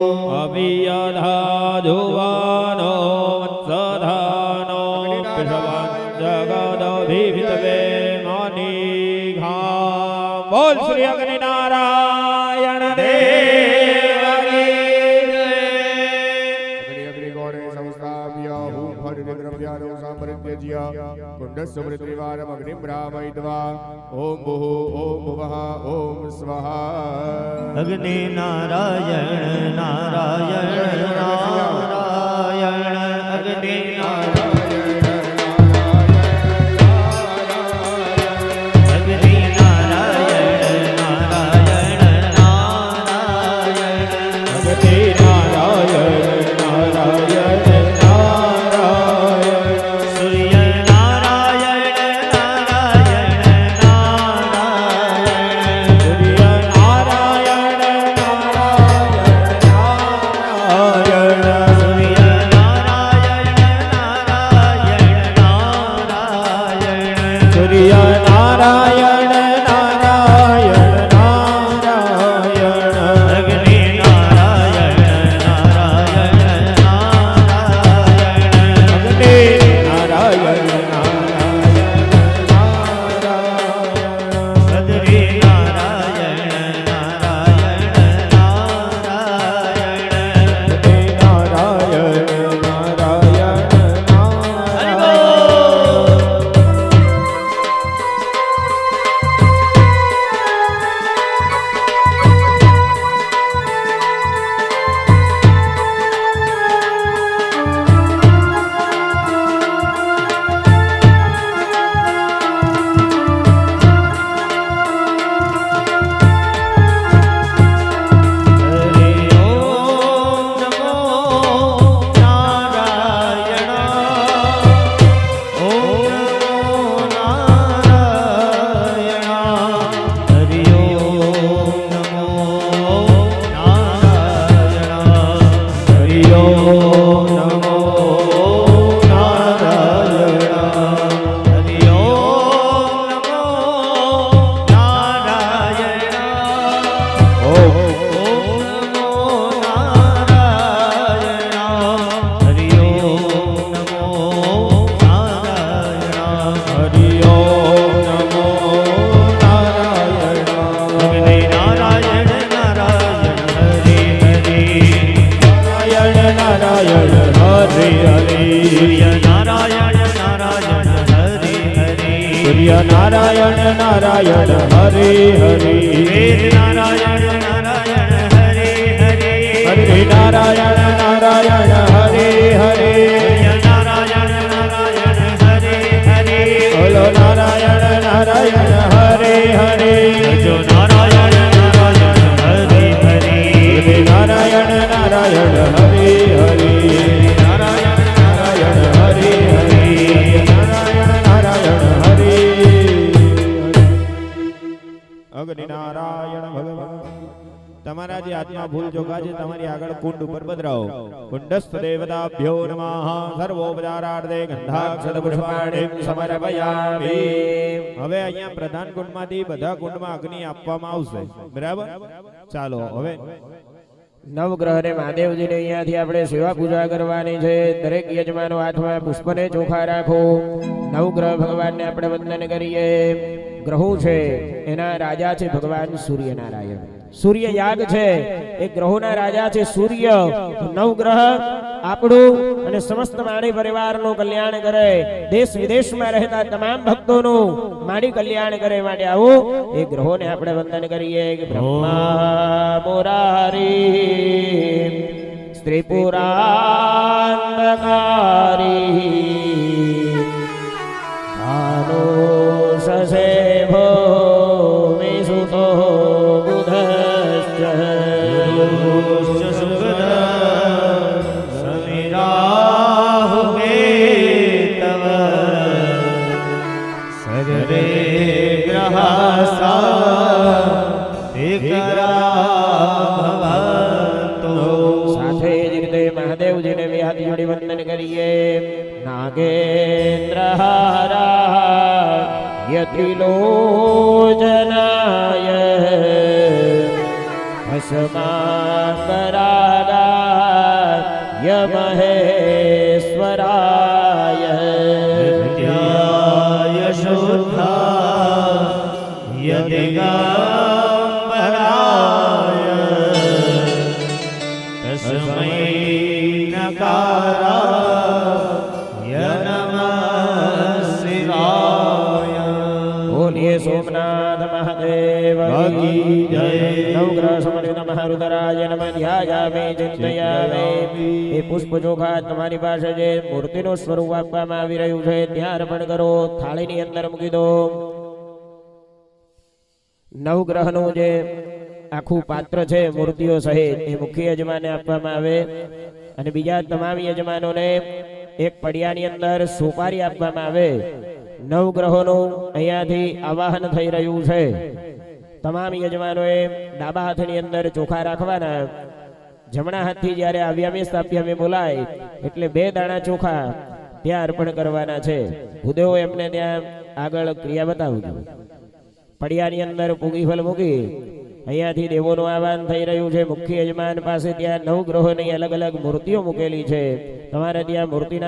અભિયધાજુવાનો વત્સધાનો જગદભિતવે મનિઘા બોલ શ્રી અગ્નિ નારાયણ ઓમ ભૂ ઓમ ભુવઃ ઓમ સ્વાહા. અગ્નિ નારાયણ નારાયણ નારાયણ અગ્નિ નારાયણ અગ્નિ નારાયણ નારાયણ નારાયણ અગ્નિ નારાયણ નારાયણ નારાયણ સૂર્ય નારાયણ નારાયણ નારાયણ સૂર્ય નારાયણ નારાયણ નારાયણ સૂર્ય નારાયણ નારાયણ નારાયણ સૂર્ય નારાયણ નારાયણ નારાયણ અગ્નિ નારાયણ નારાયણ નારાયણ અગ્નિ નારાયણ નારાયણ નારાયણ અગ્નિ નારાયણ નારાયણ નારાયણ નારાયણ નારાયણ હરિ ઓમ નમો નારાયણ ઓમ નમો નારાયણ હરિ ઓમ નમો નારાયણ હરિ ઓમ નમો નારાયણ હરિ ઓમ નમો નારાયણ ઓમ નમો નારાયણ હરિ ઓમ નમો નારાયણ હરિ ઓમ નમો નારાયણ અગ્નિ નારાયણ નારાયણ હરિ હરિ નારાયણ નારાયણ હરિ હરિ સૂર્ય નારાયણ નારાયણ હરિ હરિ સૂર્ય નારાયણ નારાયણ હરિ હરિ વેદ નારાયણ નારાયણ હરિ હરિ હરિ નારાયણ નારાયણ હરિ હરિ સૂર્ય નારાયણ નારાયણ હરિ હરિ બોલો નારાયણ નારાયણ હરિ હરિ જો નારાયણ નારાયણ હરિ હરિ હરિ નારાયણ નારાયણ હરિ હરિ નારાયણ નારાયણ હરિ હરિ નારાયણ નારાયણ હરિ અગ્નિ નારાયણ ભગવાન તમારા જે આત્મા ભૂલ જોગા છે તમારી આગળ કુંડ ઉપર પધરાવો કુંડસ્થ દેવતાભ્યો નમઃ સર્વોપચારાર્થે ગંધાક્ષત પુષ્પાણિ સમર્પયામિ. હવે અહીંયા પ્રધાન કુંડમાંથી બધા કુંડમાં અગ્નિ આપવામાં આવશે. બરાબર, ચાલો હવે નવગ્રહને મહાદેવજીને અહીંયાથી આપણે સેવા પૂજા કરવાની છે. દરેક યજમાનો હાથમાં પુષ્પને ચોખા રાખો. નવગ્રહ ભગવાનને આપણે વંદન કરીએ. ગ્રહો છે એના રાજા છે ભગવાન સૂર્યનારાયણ. સૂર્ય યાગ છે એ ગ્રહોના રાજા છે સૂર્ય. નવગ્રહ આપણું અને સમસ્ત માણી પરિવારનું કલ્યાણ કરે. દેશ વિદેશમાં રહેતા તમામ ભક્તોનું માડી કલ્યાણ કરે માટે આવો એ ગ્રહોને આપણે વંદન કરીએ. બ્રહ્મા મુરારી સ્ત્રી પુરાંધકારી ભાનો સસેભો વિસુતો બુધશ્ચ સર્વે ગ્રહા સાથે જ રીતે મહાદેવજીને બે હાથ જોડી વંદન કરીએ. નાગેન્દ્ર હારાય ત્રિલોચનાય ભસ્માકરાગ મહેશ્વરાય નિત્યાય શુદ્ધાય દિગંબરાય તસ્મૈ નકારાય નમઃ શિવાય. બોલીએ સોમનાથ મહાદેવ કી જય. નવગ્રહ સમર્પિત મહારુદ્રાય નમઃ ધ્યાયામે ચિંતયામે. એ પુષ્પ ચોખા તમારી પાસે જે મૂર્તિનું સ્વરૂપ આપવામાં આવી રહ્યું છે ત્યાં અર્પણ કરો. થાળીની અંદર મૂકી દો. નવગ્રહનું જે આખું પાત્ર છે મૂર્તિઓ સહિત એ મુખ્ય યજમાને આપવામાં આવે અને બીજા તમામ યજમાનોને એક પડિયાની અંદર સુપારી આપવામાં આવે. નવગ્રહોનું અહીંયાથી આવાહન થઈ રહ્યું છે. તમામ યજમાનોએ ડાબા હાથની અંદર ચોખા રાખવાના. જમણા હાથથી જ્યારે આવ્યામી સ્થાપ્યામી બોલાય એટલે 2 દાણા ચોખા ત્યાં અર્પણ કરવાના છે. ભૂદેવો એમને ત્યાં આગળ ક્રિયા બતાવજો. પડિયાની અંદર પૂગીફળ મૂકી અહીંયાથી દેવોનું આહવાન થઈ રહ્યું છે. મુખ્ય યજમાન પાસે ત્યાં નવગ્રહોની અલગ અલગ મૂર્તિઓ મૂકેલી છે. તમારે ત્યાં મૂર્તિના